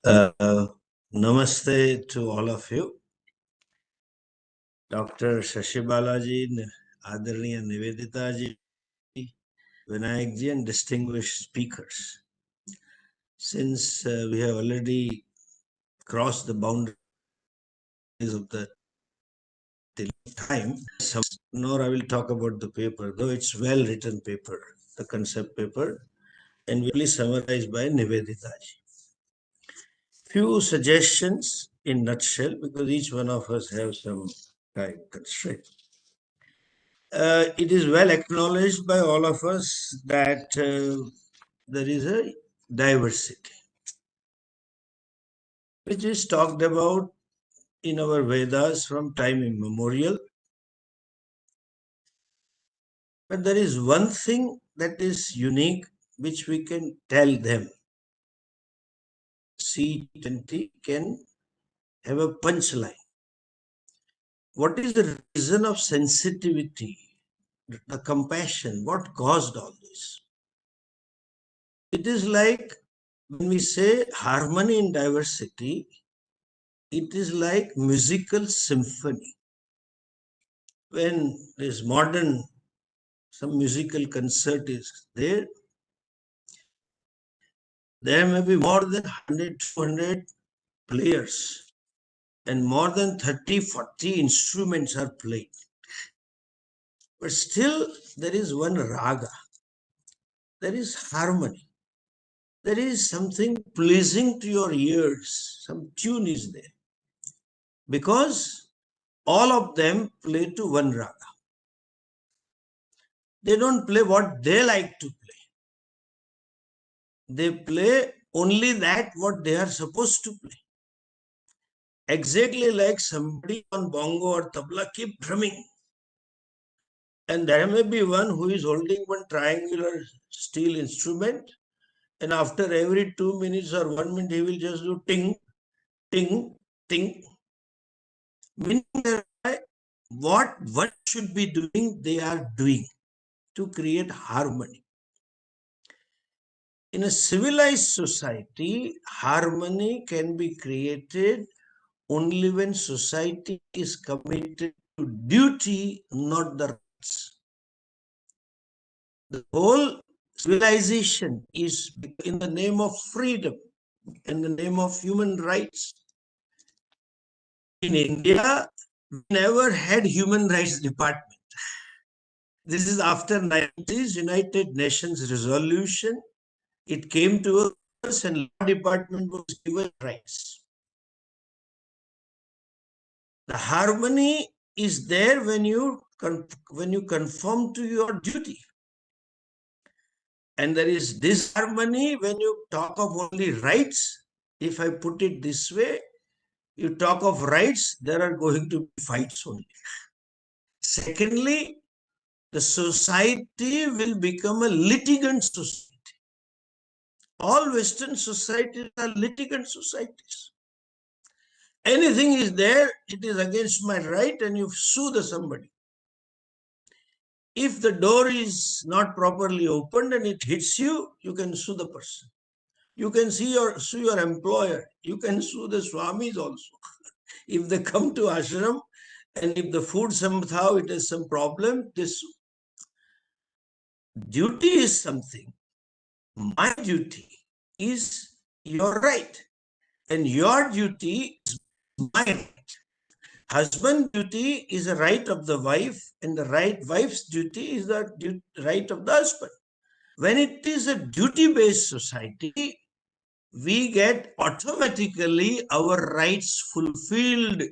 Namaste to all of you. Dr. Shashibalaji, Adarniya Niveditaji, Vinayakji, and distinguished speakers. Since we have already crossed the boundaries of the time, nor I will talk about the paper, though it's well-written paper, the concept paper, and will be summarized by Niveditaji. Few suggestions in nutshell, because each one of us have some time constraint. It is well acknowledged by all of us that there is a diversity, which is talked about in our Vedas from time immemorial. But there is one thing that is unique, which we can tell them. C20 can have a punchline. What is the reason of sensitivity, the compassion? What caused all this? It is like when we say harmony in diversity, it is like musical symphony. When this modern, some musical concert is there, there may be more than 100, 200 players and more than 30, 40 instruments are played. But still there is one raga, there is harmony, there is something pleasing to your ears, some tune is there. Because all of them play to one raga. They don't play what they like to play. They play only that what they are supposed to play. Exactly like somebody on bongo or tabla keep drumming. And there may be one who is holding one triangular steel instrument, and after every 2 minutes or 1 minute he will just do ting, ting, ting. Meaning that what one should be doing, they are doing to create harmony. In a civilized society, harmony can be created only when society is committed to duty, not the rights. The whole civilization is in the name of freedom, in the name of human rights. In India, we never had human rights department. This is after 90s United Nations resolution. It came to us and law department was given rights. The harmony is there when you conform to your duty. And there is disharmony when you talk of only rights. If I put it this way, you talk of rights, there are going to be fights only. Secondly, the society will become a litigant society. All Western societies are litigant societies. Anything is there, it is against my right, and you sue the somebody. If the door is not properly opened and it hits you, you can sue the person. You can sue your employer. You can sue the Swamis also. If they come to ashram and if the food somehow it has some problem, this duty is something. My duty is your right. And your duty is my right. Husband duty is a right of the wife, and the wife's duty is the right of the husband. When it is a duty-based society, we get automatically our rights fulfilled.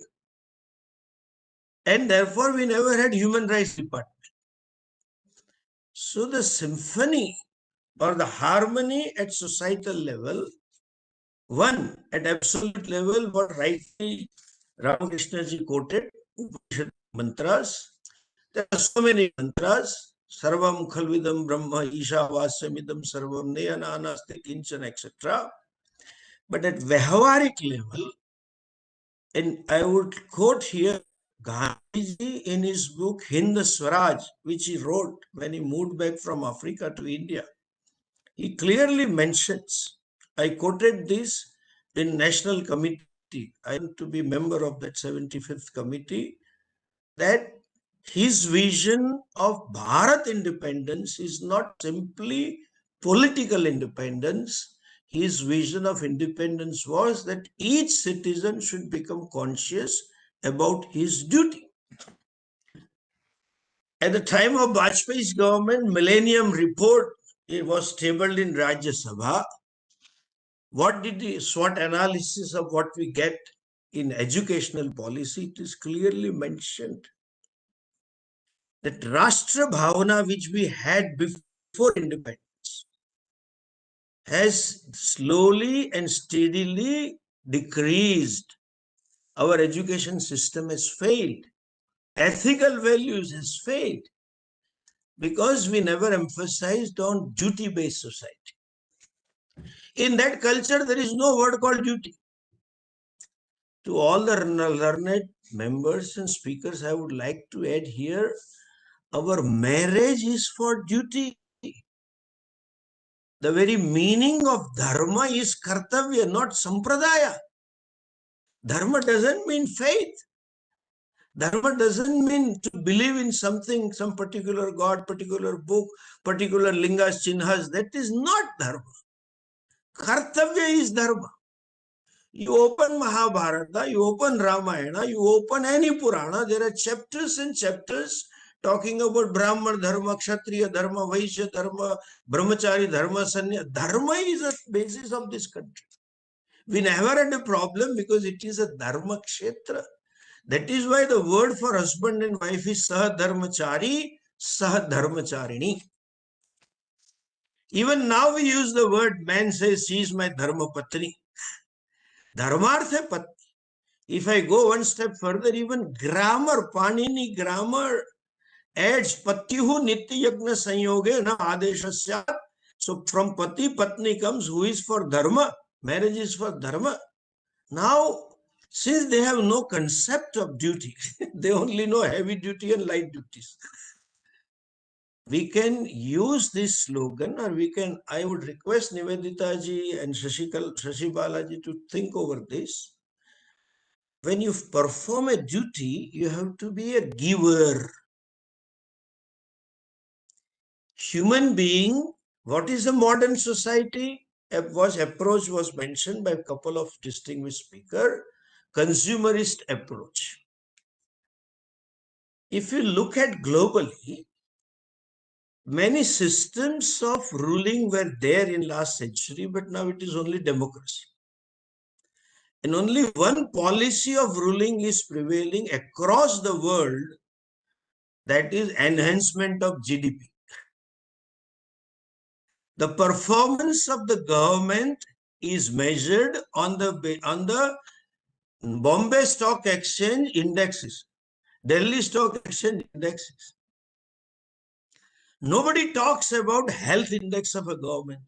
And therefore, we never had human rights department. So the symphony or the harmony at societal level, one at absolute level, what rightly Ramakrishnaji quoted, Upanishad mantras. There are so many mantras. Sarvam khalvidam brahma isha vasyamidam sarvam neyananaste kinchan, etc. But at Vyavaharik level, and I would quote here Gandhiji in his book Hind Swaraj, which he wrote when he moved back from Africa to India. He clearly mentions, I quoted this in National Committee. I want to be member of that 75th committee. That his vision of Bharat independence is not simply political independence. His vision of independence was that each citizen should become conscious about his duty. At the time of Vajpayee's government, Millennium Report, it was tabled in Rajya Sabha. What did the SWOT analysis of what we get in educational policy? It is clearly mentioned that Rashtra Bhavana, which we had before independence, has slowly and steadily decreased. Our education system has failed. Ethical values has failed because we never emphasized on duty-based society. In that culture, there is no word called duty. To all the learned members and speakers, I would like to add here, our marriage is for duty. The very meaning of dharma is kartavya, not sampradaya. Dharma doesn't mean faith. Dharma doesn't mean to believe in something, some particular God, particular book, particular lingas, chinhas. That is not dharma. Kartavya is dharma. You open Mahabharata, you open Ramayana, you open any Purana, there are chapters and chapters talking about Brahman Dharma, Kshatriya Dharma, Vaishya Dharma, Brahmachari Dharma, Sanya. Dharma is a basis of this country. We never had a problem because it is a Dharma Kshetra. That is why the word for husband and wife is Sah Dharmachari, Sah Dharmacharini. Even now we use the word, man says, she is my Dharma Patni. Dharmartha Patni. If I go one step further, even grammar, Panini grammar adds Patyuhu Nitya Yagna Sanyoge na Adeshasyat. So from Pati Patni comes who is for Dharma. Marriage is for Dharma. Now, since they have no concept of duty, they only know heavy duty and light duties. We can use this slogan, or we can, I would request Nivedita ji and Shashi Balaji to think over this. When you perform a duty, you have to be a giver. Human being, what is a modern society? Approach was mentioned by a couple of distinguished speakers. Consumerist approach. If you look at globally, many systems of ruling were there in last century, but now it is only democracy. And only one policy of ruling is prevailing across the world, that is enhancement of GDP. The performance of the government is measured on the Bombay Stock Exchange indexes, Delhi Stock Exchange indexes. Nobody talks about health index of a government.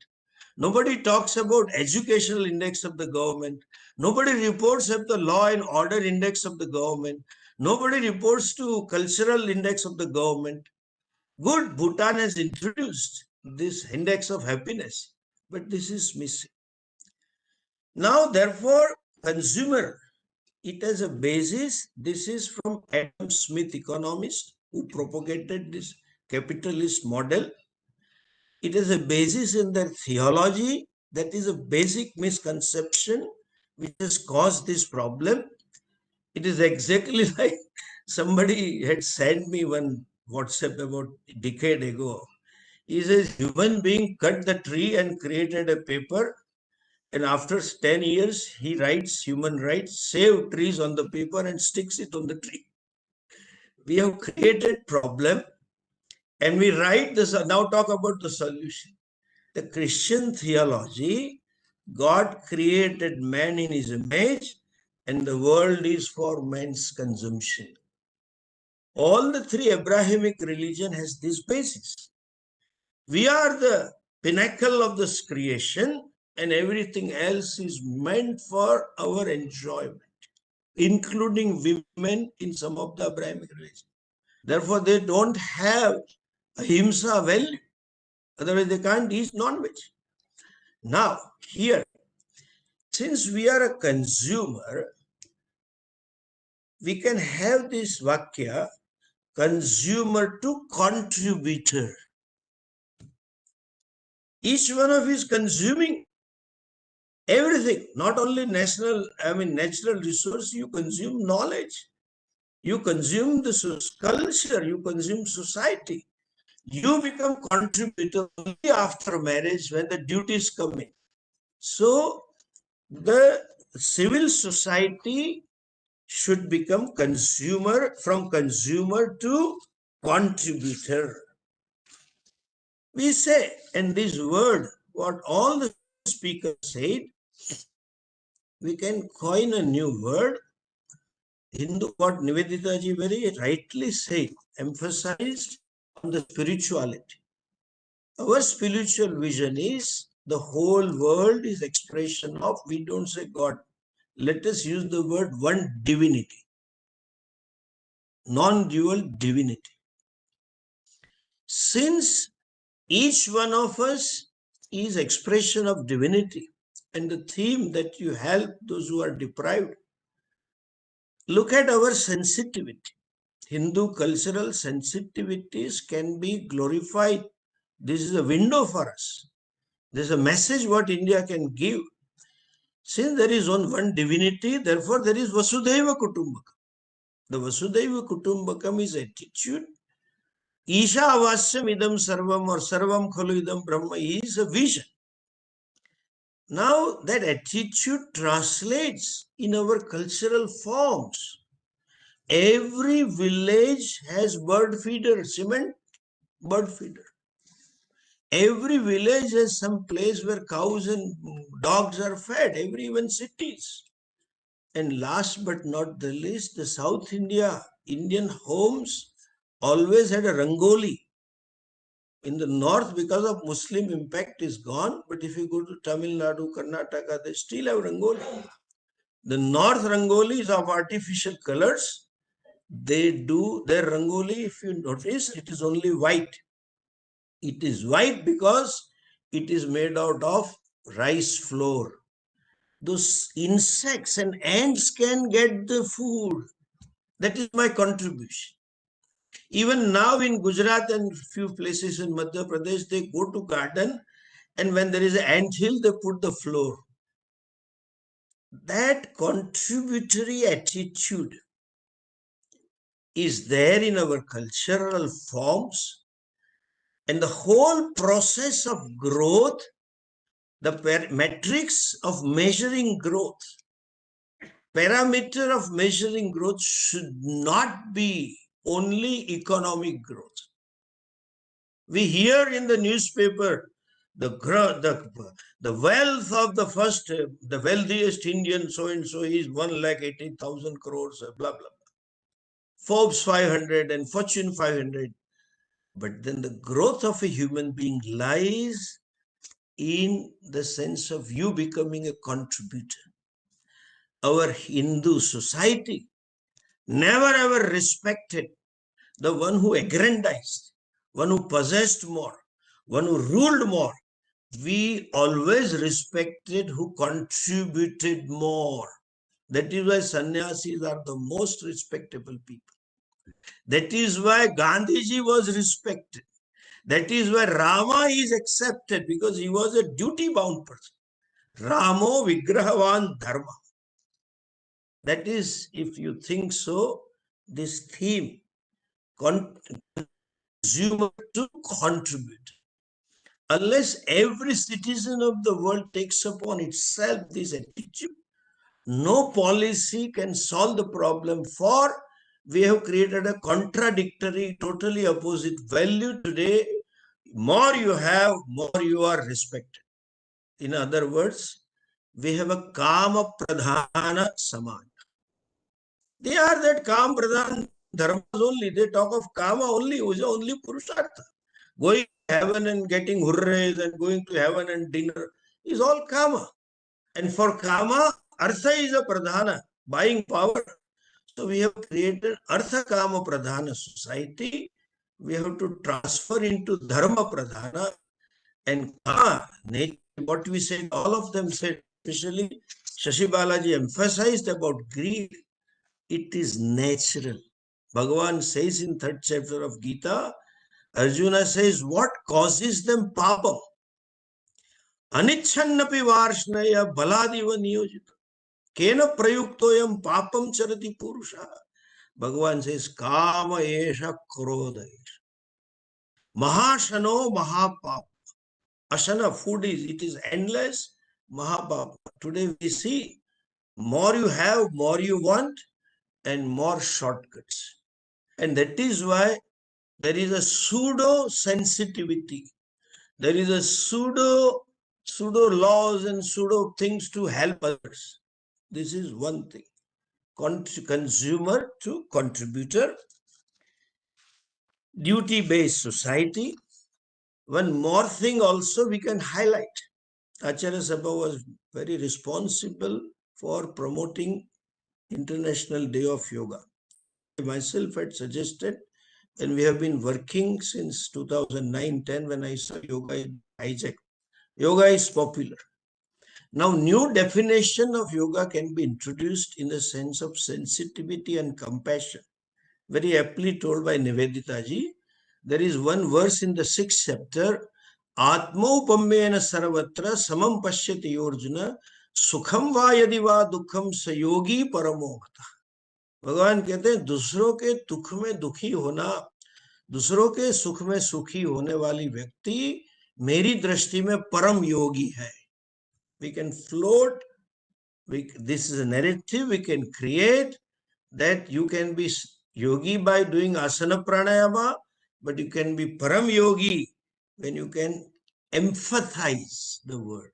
Nobody talks about educational index of the government. Nobody reports of the law and order index of the government. Nobody reports to cultural index of the government. Good, Bhutan has introduced this index of happiness, but this is missing. Now, therefore, consumer, it has a basis. This is from Adam Smith, economist, who propagated this capitalist model. It is a basis in their theology. That is a basic misconception which has caused this problem. It is exactly like somebody had sent me one WhatsApp about a decade ago. He says, human being cut the tree and created a paper, and after 10 years, he writes human rights, save trees on the paper and sticks it on the tree. We have created problem and we write this. Now talk about the solution. The Christian theology, God created man in his image and the world is for man's consumption. All the three Abrahamic religion has this basis. We are the pinnacle of this creation and everything else is meant for our enjoyment, including women in some of the Abrahamic religion. Therefore, they don't have ahimsa value. Otherwise, they can't eat non-veg. Now, here, Since we are a consumer, we can have this vakya, consumer to contributor. Each one of you is consuming everything, not only natural resource, you consume knowledge, you consume the culture, you consume society. You become contributor only after marriage when the duties come in. So the civil society should become consumer, from consumer to contributor. We say, and this word, what all the speakers said, we can coin a new word. Hindu, what Nivedita ji very rightly said, emphasized on the spirituality. Our spiritual vision is the whole world is expression of, we don't say God. Let us use the word one divinity, non-dual divinity. Since each one of us is expression of divinity, and the theme that you help those who are deprived, look at our sensitivity. Hindu cultural sensitivities can be glorified. This is a window for us. This is a message what India can give. Since there is one divinity, therefore there is Vasudhaiva Kutumbakam. The Vasudhaiva Kutumbakam is attitude. Isha avasyam idam sarvam, or sarvam khalu idam brahma, is a vision. Now that attitude translates in our cultural forms. Every village has bird feeder, cement bird feeder. Every village has some place where cows and dogs are fed, even cities. And last but not the least, the South Indian homes always had a rangoli. In the north, because of Muslim impact, is gone. But if you go to Tamil Nadu, Karnataka, they still have rangoli. The north rangoli is of artificial colors. They do their rangoli, if you notice, it is only white. It is white because it is made out of rice flour. Those insects and ants can get the food. That is my contribution. Even now in Gujarat and few places in Madhya Pradesh, they go to garden, and when there is an ant hill, they put the floor. That contributory attitude is there in our cultural forms, and the whole process of growth, the metrics of measuring growth, parameter of measuring growth should not be only economic growth. We hear in the newspaper the wealth of the wealthiest Indian so-and-so is 1,80,000 crores, blah, blah. Forbes 500 and Fortune 500. But then the growth of a human being lies in the sense of you becoming a contributor. Our Hindu society never ever respected the one who aggrandized, one who possessed more, one who ruled more. We always respected who contributed more. That is why sannyasis are the most respectable people. That is why Gandhiji was respected. That is why Rama is accepted, because he was a duty-bound person. Ramo Vigrahavan Dharma. That is, if you think so, this theme, consumer to contribute. Unless every citizen of the world takes upon itself this attitude, no policy can solve the problem, for we have created a contradictory, totally opposite value today. More you have, more you are respected. In other words, we have a Kama Pradhana Samaj. They are that Kama Pradhan Dharmas only. They talk of Kama only, only Purushartha. Going to heaven and getting hurrays and going to heaven and dinner is all Kama. And for Kama, Artha is a Pradhana, buying power. So we have created Artha Kama Pradhana society. We have to transfer into Dharma Pradhana, and Kama, what we said, all of them said, especially Shashi Balaji emphasized about greed, it is natural. Bhagavan says in 3rd chapter of Gita, Arjuna says, what causes them papam? Anichannapi varshnaya baladiva niyojita. Kena prayuktoyam papam charati purusha. Bhagavan says, kama esha krodha esha. Mahashano mahapapa. Asana, food it is endless. Mahapapa. Today we see, more you have, more you want, and more shortcuts. And that is why there is a pseudo sensitivity. There is a pseudo laws and pseudo things to help others. This is one thing. Consumer to contributor, duty-based society. One more thing also we can highlight. Acharya Sabha was very responsible for promoting International Day of Yoga. I myself had suggested, and we have been working since 2009-10 when I saw yoga is hijacked. Yoga is popular. Now, new definition of yoga can be introduced in the sense of sensitivity and compassion. Very aptly told by Niveditaji. There is one verse in the 6th chapter, Atmaupamyena sarvatra samam pashyati yorjuna sukham va yadi va dukham sayogi paramokta. भगवान कहते हैं दूसरों के दुख में दुखी होना, दूसरों के सुख में सुखी होने वाली व्यक्ति मेरी दृष्टि में परम योगी है. We can float, this is a narrative we can create, that you can be yogi by doing asana pranayama, but you can be param yogi when you can empathize the word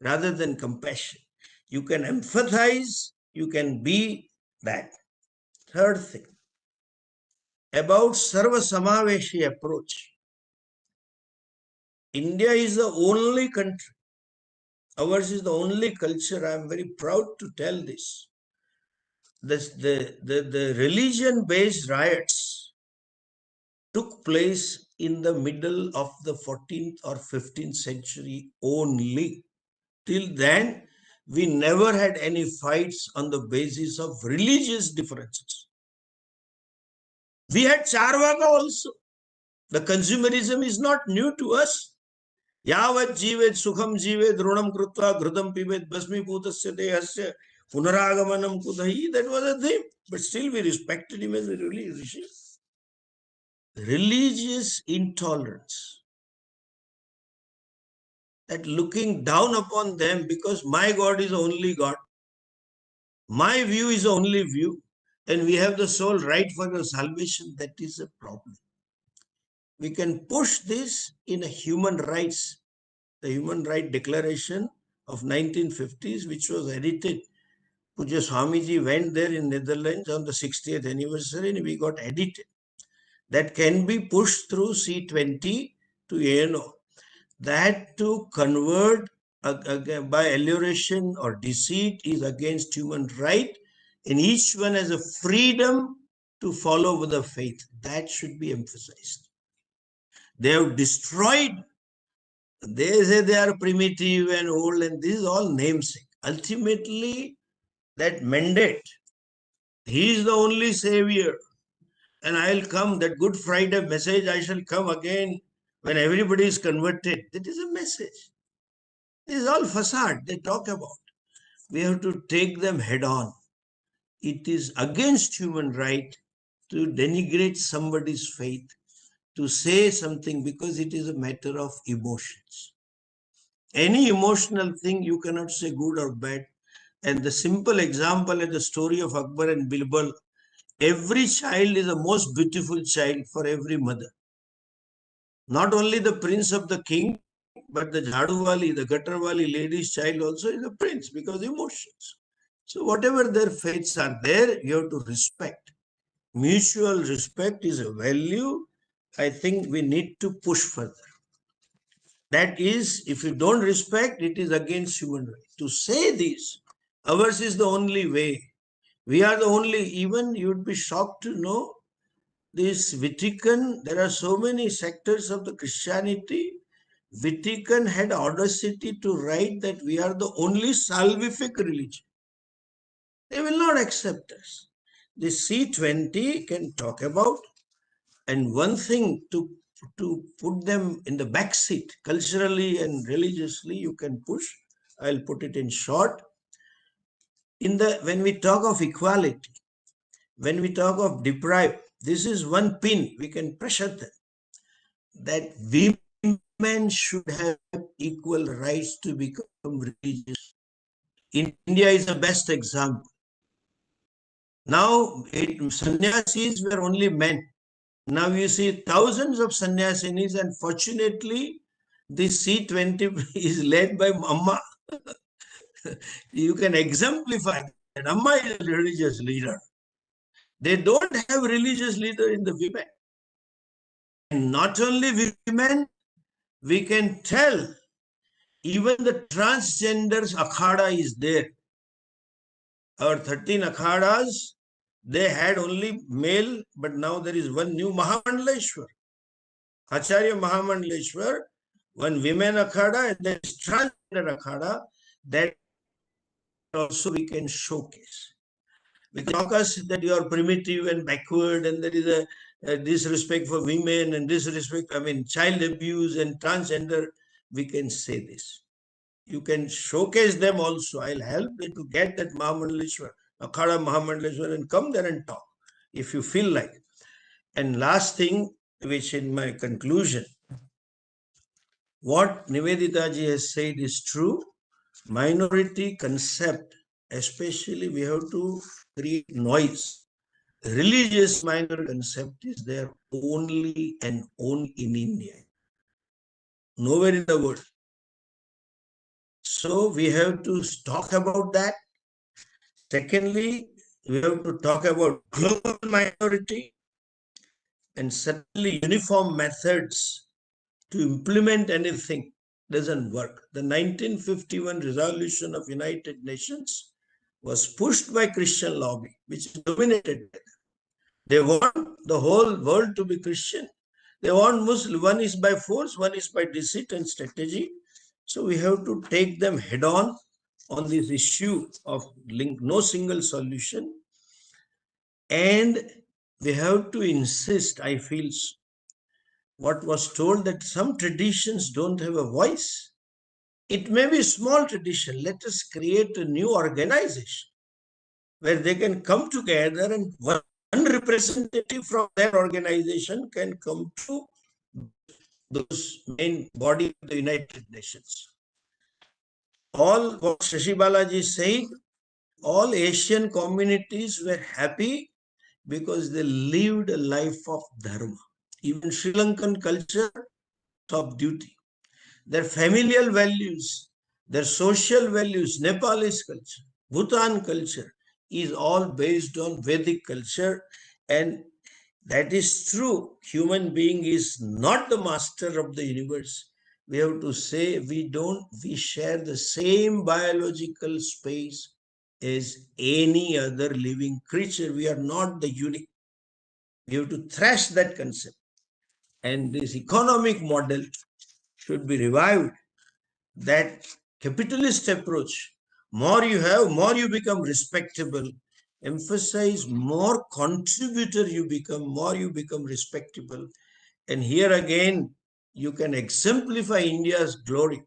rather than compassion. You can empathize, you can be that. Third thing, about Sarva Samaveshi approach. India is the only country, ours is the only culture, I am very proud to tell this. The religion-based riots took place in the middle of the 14th or 15th century only. Till then, we never had any fights on the basis of religious differences. We had Charvaka also. The consumerism is not new to us. Yavat jivet sukham jivet runam krutva ghrudam pivet basmi bhutasya dehasya punaragamanam kudahi. That was a thing. But still we respected him as a rishi. Religious intolerance, that looking down upon them because my God is the only God, my view is the only view, and we have the sole right for your salvation, that is a problem. We can push this in a human rights, the Human Rights Declaration of 1950s, which was edited. Puja Swamiji went there in Netherlands on the 60th anniversary and we got edited. That can be pushed through C20 to ANO. That to convert by alluration or deceit is against human right, and each one has a freedom to follow the faith. That should be emphasized. They have destroyed, they say they are primitive and old, and this is all namesake. Ultimately, that mandate, he is the only savior, and I'll come, that Good Friday message, I shall come again when everybody is converted. That is a message. This is all facade they talk about. We have to take them head on. It is against human right to denigrate somebody's faith, to say something because it is a matter of emotions. Any emotional thing you cannot say good or bad. And the simple example is the story of Akbar and Bilbal. Every child is the most beautiful child for every mother. Not only the prince of the king, but the Jhaduwali, the Gutterwali lady's child also is a prince because emotions. So whatever their faiths are there, you have to respect. Mutual respect is a value I think we need to push further. That is, if you don't respect, it is against human rights. To say this, ours is the only way. We are the only, even you would be shocked to know, this Vatican, there are so many sectors of the Christianity Vatican had audacity to write that we are the only salvific religion. They will not accept us. The C20 can talk about, and one thing to put them in the back seat, culturally and religiously, you can push. I'll put it in short. When we talk of equality, when we talk of deprive, this is one pin we can pressure them, that women should have equal rights to become religious. India is the best example. Now, sannyasis were only men. Now you see thousands of sannyasinis, and fortunately, the C20 is led by Amma. You can exemplify that. Amma is a religious leader. They don't have religious leader in the women. And not only women, we can tell even the transgenders akhada is there. Our 13 akhadas, they had only male, but now there is one new Mahamandaleshwar. Acharya Mahamandaleshwar, one women akhada, and there is transgender akhada, that also we can showcase. We can talk us that you are primitive and backward, and there is a disrespect for women and disrespect, child abuse and transgender. We can say this. You can showcase them also. I'll help them to get that Mahamandaleshwar, Akhada Mahamandaleshwar, and come there and talk if you feel like. And last thing, which in my conclusion, what Niveditaji has said is true. Minority concept, especially we have to create noise. Religious minority concept is there only and only in India, nowhere in the world. So we have to talk about that. Secondly, we have to talk about global minority, and certainly uniform methods to implement anything doesn't work. The 1951 resolution of United Nations was pushed by Christian lobby, which is dominated by them. They want the whole world to be Christian. They want Muslim. One is by force, one is by deceit and strategy. So we have to take them head on this issue of no single solution. And we have to insist, I feel, what was told, that some traditions don't have a voice. It may be a small tradition. Let us create a new organization where they can come together, and one representative from their organization can come to those main body of the United Nations. All what Shashi Balaji said, all Asian communities were happy because they lived a life of Dharma. Even Sri Lankan culture, top duty. Their familial values, their social values, Nepalese culture, Bhutan culture is all based on Vedic culture, and that is true. Human being is not the master of the universe. We have to say we share the same biological space as any other living creature. We are not the unique. We have to thrash that concept. And this economic model should be revived. That capitalist approach, more you have, more you become respectable. Emphasize more contributor you become, more you become respectable. And here again, you can exemplify India's glory,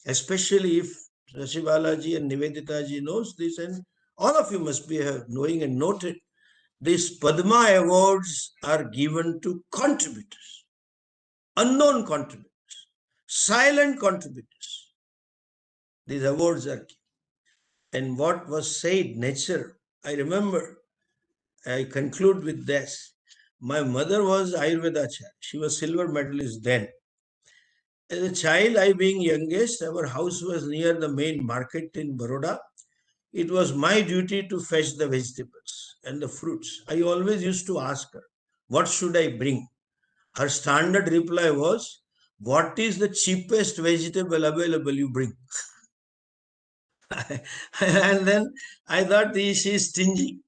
especially if Shashi Balaji and Niveditaji knows this, and all of you must be knowing and noted. These Padma awards are given to contributors, unknown contributors, silent contributors. These awards are given. And what was said, nature, I remember, I conclude with this. My mother was Ayurveda Acharya. She was silver medalist then. As a child, I being youngest, our house was near the main market in Baroda. It was my duty to fetch the vegetables and the fruits. I always used to ask her, what should I bring? Her standard reply was, what is the cheapest vegetable available, you bring. And then I thought she is stingy.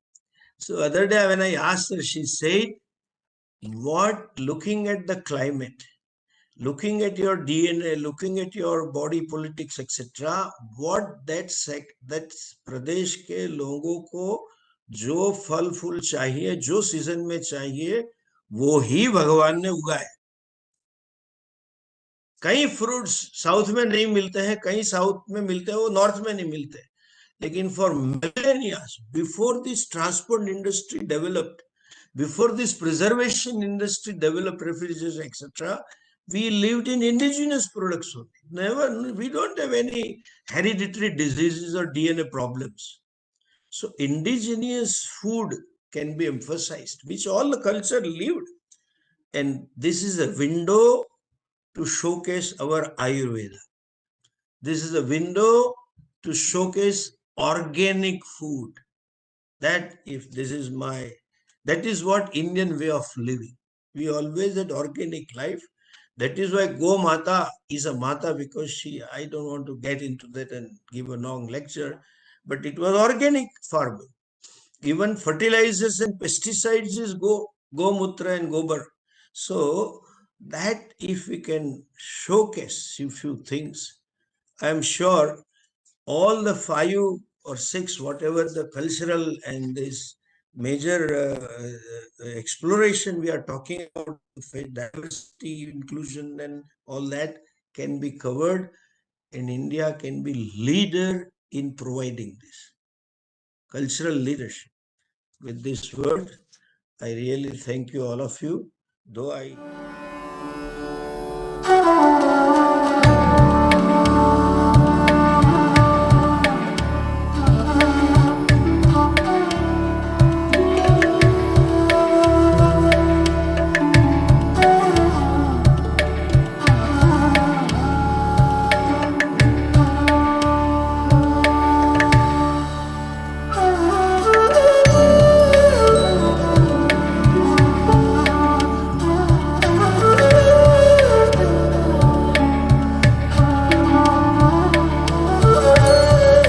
So other day when I asked her, she said, looking at the climate, looking at your DNA, looking at your body politics, etc., what that प्रदेश के लोगों को जो फल फूल चाहिए, जो season में चाहिए, वो ही भगवान ने उगाए. कई फ्रूट्स साउथ में नहीं मिलते हैं, कई साउथ में मिलते हैं, वो नॉर्थ में नहीं मिलते. लेकिन for millennials, before this transport industry developed, before this preservation industry developed refrigeration, etc., we lived in indigenous products only. Never, we don't have any hereditary diseases or DNA problems. So indigenous food can be emphasized, which all the culture lived. And this is a window to showcase our Ayurveda. This is a window to showcase organic food. That if this is my, that is what Indian way of living. We always had organic life. That is why Go Mata is a Mata, because she, I don't want to get into that and give a long lecture, but it was organic farming. Even fertilizers and pesticides is Go Mutra and Gobar. So that if we can showcase a few things, I am sure all the 5 or 6, whatever the cultural and this major exploration we are talking about, diversity, inclusion, and all that can be covered, and India can be leader in providing this cultural leadership. With this word, I really thank you, all of you. Though I